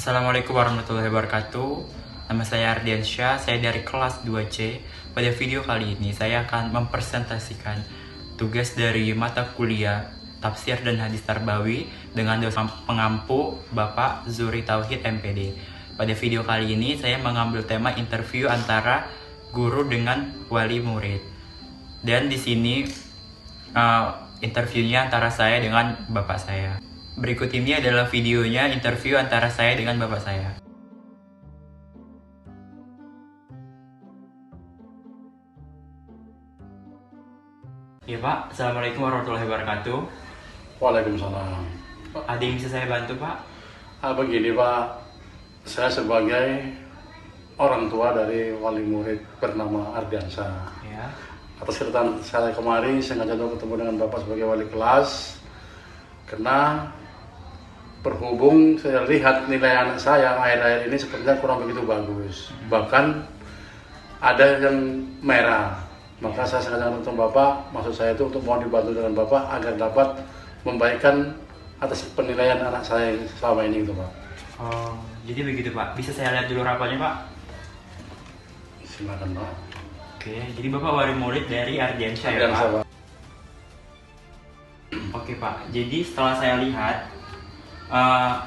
Assalamualaikum warahmatullahi wabarakatuh. Nama saya Ardiansyah, saya dari kelas 2C. Pada video kali ini saya akan mempresentasikan tugas dari mata kuliah Tafsir dan Hadis Tarbawi dengan dosen pengampu Bapak Zuri Tauhid MPD. Pada video kali ini saya mengambil tema interview antara guru dengan wali murid. Dan di sini interviewnya antara saya dengan bapak saya. Berikut ini adalah videonya interview antara saya dengan bapak saya. Ya Pak, Assalamualaikum warahmatullahi wabarakatuh. Waalaikumsalam. Ada yang bisa saya bantu Pak? Begini Pak, saya sebagai orang tua dari wali murid bernama Ardiansyah. Ya. Atas kedatangan saya kemari, sengaja untuk ketemu dengan Bapak sebagai wali kelas. Karena berhubung saya lihat nilai anak saya akhir-akhir ini sepertinya kurang begitu bagus. Bahkan ada yang merah. Maka saya sengaja ketemu Bapak, maksud saya itu untuk mohon dibantu dengan Bapak agar dapat membaikkan atas penilaian anak saya selama ini gitu Pak. Oh, jadi begitu Pak. Bisa saya lihat dulu rapanya Pak? Silakan Pak. Oke, jadi Bapak wali murid dari Ardiansyah ya Ardiansyah, Pak? Pak. Oke Pak, jadi setelah saya lihat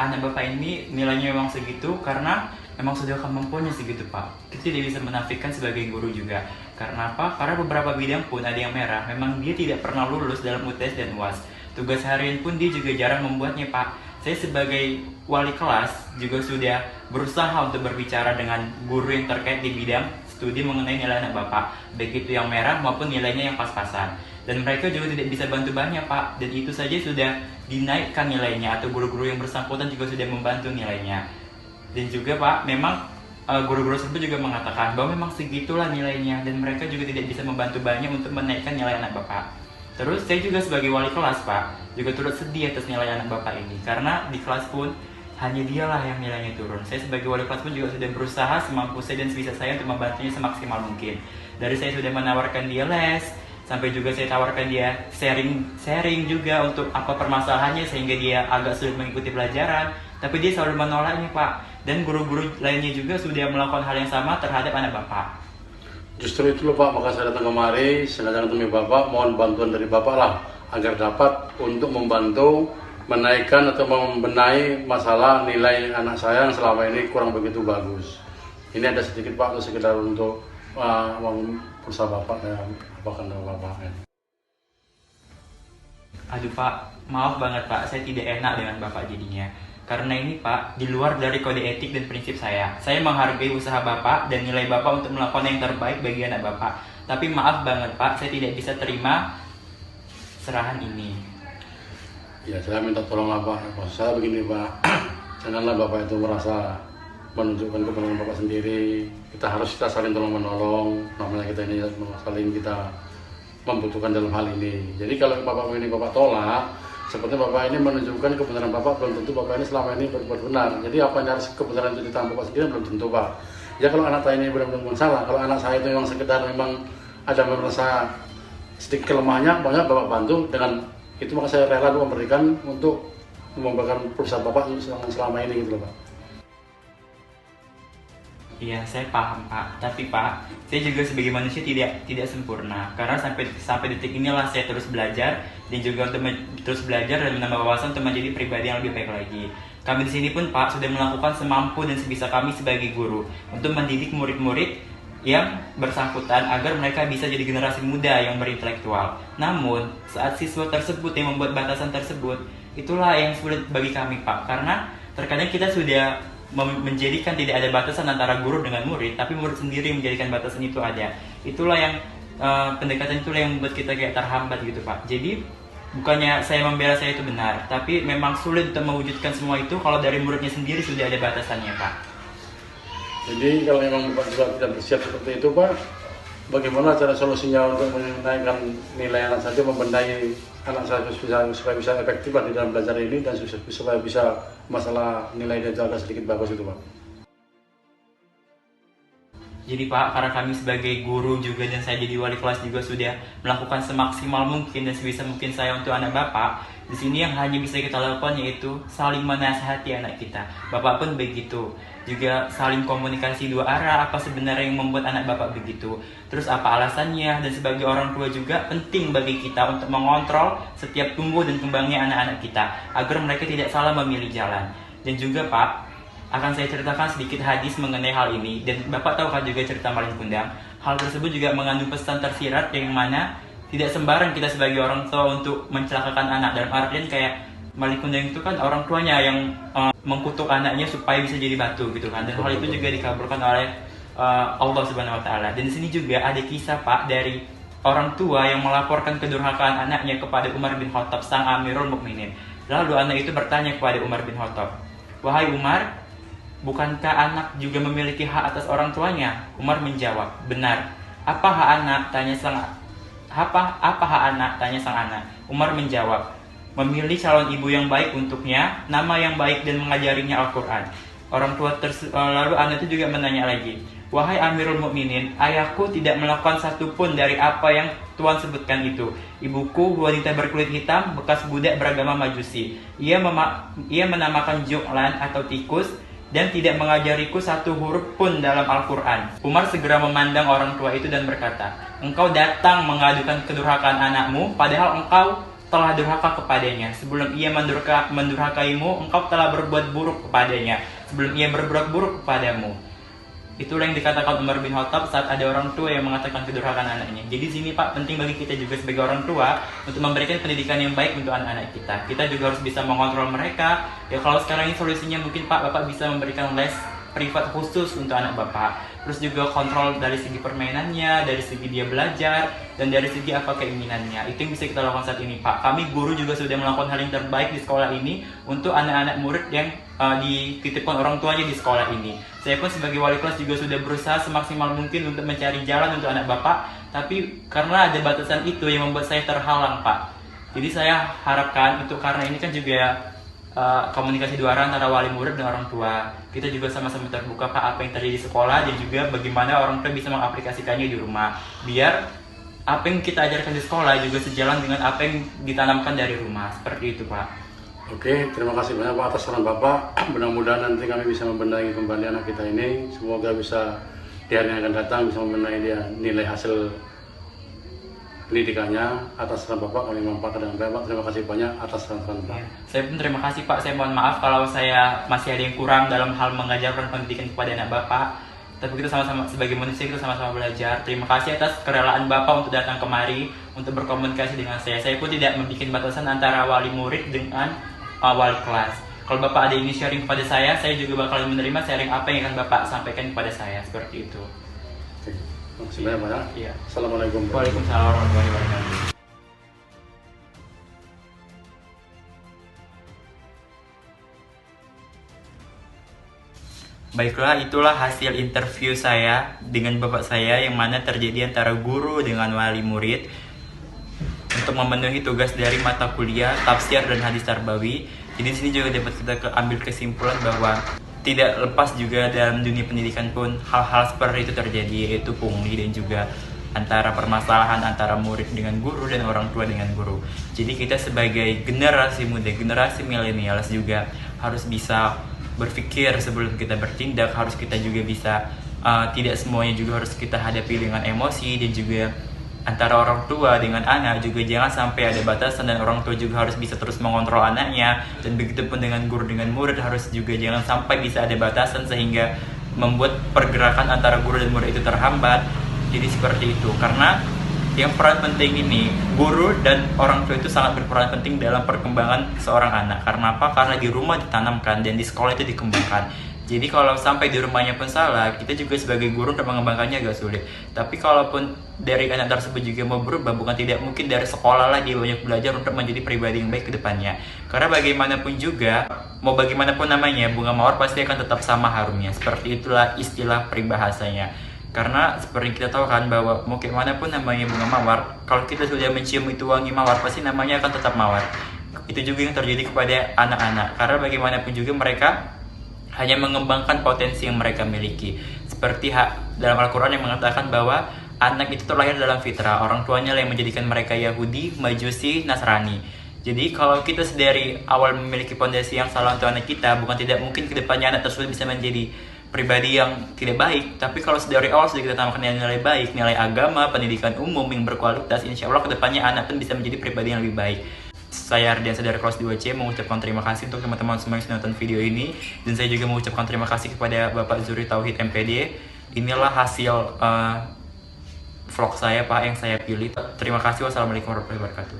anak Bapak ini nilainya memang segitu karena memang sudah kemampuannya segitu Pak. Kita tidak bisa menafikan sebagai guru juga. Karena apa? Karena beberapa bidang pun ada yang merah, memang dia tidak pernah lulus dalam UTS dan UAS. Tugas harian pun dia juga jarang membuatnya Pak. Saya sebagai wali kelas juga sudah berusaha untuk berbicara dengan guru yang terkait di bidang studi mengenai nilai anak Bapak, baik itu yang merah maupun nilainya yang pas-pasan. Dan mereka juga tidak bisa bantu banyak Pak, dan itu saja sudah dinaikkan nilainya, atau guru-guru yang bersangkutan juga sudah membantu nilainya. Dan juga Pak, memang guru-guru tersebut juga mengatakan bahwa memang segitulah nilainya, dan mereka juga tidak bisa membantu banyak untuk menaikkan nilai anak Bapak. Terus saya juga sebagai wali kelas Pak, juga turut sedih atas nilai anak Bapak ini, karena di kelas pun hanya dialah yang nilainya turun. Saya sebagai wali kelas pun juga sudah berusaha semampu saya dan sebisa saya untuk membantunya semaksimal mungkin. Dari saya sudah menawarkan dia les, sampai juga saya tawarkan dia sharing juga untuk apa permasalahannya sehingga dia agak sulit mengikuti pelajaran. Tapi dia selalu menolaknya Pak. Dan guru-guru lainnya juga sudah melakukan hal yang sama terhadap anak Bapak. Justru itu loh Pak, maka saya datang kemari, sengaja ketemu Bapak, mohon bantuan dari Bapak lah, agar dapat untuk membantu menaikkan atau membenahi masalah nilai anak saya yang selama ini kurang begitu bagus. Ini ada sedikit Pak, sekedar untuk berusaha Bapak dan apakan dengan Bapak. Aduh Pak, maaf banget Pak, saya tidak enak dengan Bapak jadinya. Karena ini Pak, di luar dari kode etik dan prinsip saya. Saya menghargai usaha Bapak dan nilai Bapak untuk melakukan yang terbaik bagi anak Bapak. Tapi maaf banget Pak, saya tidak bisa terima serahan ini. Ya, saya minta tolonglah Pak. Maksud saya begini Pak, janganlah Bapak itu merasa menunjukkan kebenaran Bapak sendiri. Kita saling tolong menolong. Namanya kita ini saling kita membutuhkan dalam hal ini. Jadi kalau Bapak ini Bapak tolak, seperti Bapak ini menunjukkan kebenaran Bapak, belum tentu Bapak ini selama ini berbuat benar. Jadi apa yang harus kebenaran itu ditanggung Bapak sendiri belum tentu Pak. Ya kalau anak saya ini benar-benar salah, kalau anak saya itu memang sekedar memang ada merasa sedikit kelemahannya, banyak Bapak bantu dengan itu, maka saya rela memberikan untuk memberikan perusahaan Bapak selama ini gitu loh Pak. Iya, saya paham Pak. Tapi Pak, saya juga sebagai manusia tidak sempurna. Karena sampai detik inilah saya terus belajar dan juga untuk terus belajar dan menambah wawasan untuk menjadi pribadi yang lebih baik lagi. Kami di sini pun Pak sudah melakukan semampu dan sebisa kami sebagai guru untuk mendidik murid-murid yang bersangkutan agar mereka bisa jadi generasi muda yang berintelektual. Namun, saat siswa tersebut yang membuat batasan tersebut, itulah yang sulit bagi kami Pak. Karena terkadang kita sudah menjadikan tidak ada batasan antara guru dengan murid, tapi murid sendiri menjadikan batasan itu ada. Itulah yang pendekatan itulah yang membuat kita kayak terhambat gitu Pak. Jadi bukannya saya membela saya itu benar, tapi memang sulit untuk mewujudkan semua itu kalau dari muridnya sendiri sudah ada batasannya Pak. Jadi kalau memang Bapak juga tidak bersiap seperti itu Pak, bagaimana cara solusinya untuk menaikkan nilai anak saya, membenahi anak saya supaya bisa efektif di dalam belajar ini dan supaya bisa masalah nilai dan agak sedikit bagus itu Pak? Jadi Pak, karena kami sebagai guru juga dan saya jadi wali kelas juga sudah melakukan semaksimal mungkin dan sebisa mungkin saya untuk anak Bapak. Di sini yang hanya bisa kita lakukan yaitu saling menasihati anak kita. Bapak pun begitu. Juga saling komunikasi dua arah, apa sebenarnya yang membuat anak Bapak begitu. Terus apa alasannya, dan sebagai orang tua juga penting bagi kita untuk mengontrol setiap tumbuh dan kembangnya anak-anak kita agar mereka tidak salah memilih jalan. Dan juga Pak, akan saya ceritakan sedikit hadis mengenai hal ini, dan Bapak tahu kan juga cerita Malin Kundang. Hal tersebut juga mengandung pesan tersirat yang mana tidak sembarang kita sebagai orang tua untuk mencelakakan anak. Dalam artian kayak Malin Kundang itu kan orang tuanya yang mengkutuk anaknya supaya bisa jadi batu gitu kan, dan hal itu juga dikabulkan oleh Allah Subhanahu Wa Taala. Dan di sini juga ada kisah Pak dari orang tua yang melaporkan kedurhakaan anaknya kepada Umar bin Khattab, sang Amirul Mukminin. Lalu anak itu bertanya kepada Umar bin Khattab, "Wahai Umar, bukankah anak juga memiliki hak atas orang tuanya?" Umar menjawab, "Benar." Apa hak anak? Tanya sang anak. Umar menjawab, "Memilih calon ibu yang baik untuknya, nama yang baik, dan mengajarinya Al-Quran." Lalu anak itu juga menanya lagi, "Wahai Amirul Mukminin, ayahku tidak melakukan satupun dari apa yang Tuhan sebutkan itu. Ibuku wanita berkulit hitam, bekas budak beragama Majusi. Ia menamakan Ju'lan atau tikus, dan tidak mengajariku satu huruf pun dalam Al-Quran." Umar segera memandang orang tua itu dan berkata, "Engkau datang mengadukan kedurhakaan anakmu, padahal engkau telah durhaka kepadanya. Sebelum ia mendurhakaimu, engkau telah berbuat buruk kepadanya. Sebelum ia berbuat buruk kepadamu." Itulah yang dikatakan Umar bin Khattab saat ada orang tua yang mengatakan kedurhakaan anaknya. Jadi sini Pak, penting bagi kita juga sebagai orang tua untuk memberikan pendidikan yang baik untuk anak-anak kita. Kita juga harus bisa mengontrol mereka. Ya kalau sekarang ini solusinya mungkin Pak, Bapak bisa memberikan les privat khusus untuk anak Bapak. Terus juga kontrol dari segi permainannya, dari segi dia belajar, dan dari segi apa keinginannya. Itu yang bisa kita lakukan saat ini Pak. Kami guru juga sudah melakukan hal yang terbaik di sekolah ini untuk anak-anak murid yang dititipkan orang tuanya di sekolah ini. Saya pun sebagai wali kelas juga sudah berusaha semaksimal mungkin untuk mencari jalan untuk anak Bapak, tapi karena ada batasan itu yang membuat saya terhalang Pak. Jadi saya harapkan itu, karena ini kan juga komunikasi dua arah antara wali murid dan orang tua. Kita juga sama-sama terbuka Pak apa yang terjadi di sekolah, dan juga bagaimana orang tua bisa mengaplikasikannya di rumah. Biar apa yang kita ajarkan di sekolah juga sejalan dengan apa yang ditanamkan dari rumah. Seperti itu Pak. Oke, terima kasih banyak Pak atas saran Bapak. Mudah-mudahan nanti kami bisa membenahi kembali anak kita ini. Semoga bisa di hari yang akan datang bisa membenahi dia nilai hasil pendidikannya. Atas saran Bapak kami manfaatkan dengan baik Pak. Terima kasih banyak atas saran Bapak. Saya pun terima kasih Pak. Saya mohon maaf kalau saya masih ada yang kurang dalam hal mengajarkan pendidikan kepada anak Bapak. Tapi kita sama-sama sebagai manusia, kita sama-sama belajar. Terima kasih atas kerelaan Bapak untuk datang kemari untuk berkomunikasi dengan saya. Saya pun tidak membuat batasan antara wali murid dengan wali kelas. Kalau Bapak ada ini sharing kepada saya juga bakal menerima sharing apa yang akan Bapak sampaikan kepada saya. Seperti itu. Oke, terima kasih banyak Pak. Iya. Assalamualaikum. Waalaikumsalam warahmatullahi wabarakatuh. Baiklah, itulah hasil interview saya dengan bapak saya yang mana terjadi antara guru dengan wali murid untuk memenuhi tugas dari mata kuliah tafsir dan hadis tarbawi. Jadi di sini juga dapat kita ambil kesimpulan bahwa tidak lepas juga dalam dunia pendidikan pun hal-hal seperti itu terjadi, yaitu pungli dan juga antara permasalahan antara murid dengan guru dan orang tua dengan guru. Jadi kita sebagai generasi muda, generasi milenials juga harus bisa berpikir sebelum kita bertindak. Harus kita juga bisa tidak semuanya juga harus kita hadapi dengan emosi, dan juga antara orang tua dengan anak juga jangan sampai ada batasan, dan orang tua juga harus bisa terus mengontrol anaknya, dan begitu pun dengan guru dengan murid harus juga jangan sampai bisa ada batasan sehingga membuat pergerakan antara guru dan murid itu terhambat. Jadi seperti itu, karena yang peran penting ini, guru dan orang tua itu sangat berperan penting dalam perkembangan seorang anak. Karena apa? Karena di rumah ditanamkan dan di sekolah itu dikembangkan. Jadi kalau sampai di rumahnya pun salah, kita juga sebagai guru untuk mengembangkannya agak sulit. Tapi kalaupun dari anak tersebut juga mau berubah, bukan tidak mungkin dari sekolah lah dia banyak belajar untuk menjadi pribadi yang baik ke depannya. Karena bagaimanapun juga, mau bagaimanapun namanya, bunga mawar pasti akan tetap sama harumnya. Seperti itulah istilah peribahasanya. Karena seperti kita tahu kan bahwa mau kayak mana pun namanya bunga mawar, kalau kita sudah mencium itu wangi mawar, pasti namanya akan tetap mawar. Itu juga yang terjadi kepada anak-anak. Karena bagaimanapun juga mereka hanya mengembangkan potensi yang mereka miliki. Seperti dalam Al-Quran yang mengatakan bahwa anak itu terlahir dalam fitrah, orang tuanya yang menjadikan mereka Yahudi, Majusi, Nasrani. Jadi kalau kita dari awal memiliki fondasi yang salah untuk anak kita, bukan tidak mungkin kedepannya anak tersebut bisa menjadi pribadi yang tidak baik. Tapi kalau dari awal sudah kita tanamkan nilai baik, nilai agama, pendidikan umum yang berkualitas, insya Allah kedepannya anak pun bisa menjadi pribadi yang lebih baik. Saya Ardiansa dari kelas 2C mengucapkan terima kasih untuk teman-teman semua yang sudah nonton video ini. Dan saya juga mengucapkan terima kasih kepada Bapak Zuri Tauhid MPD. Inilah hasil vlog saya Pak yang saya pilih. Terima kasih. Wassalamualaikum warahmatullahi wabarakatuh.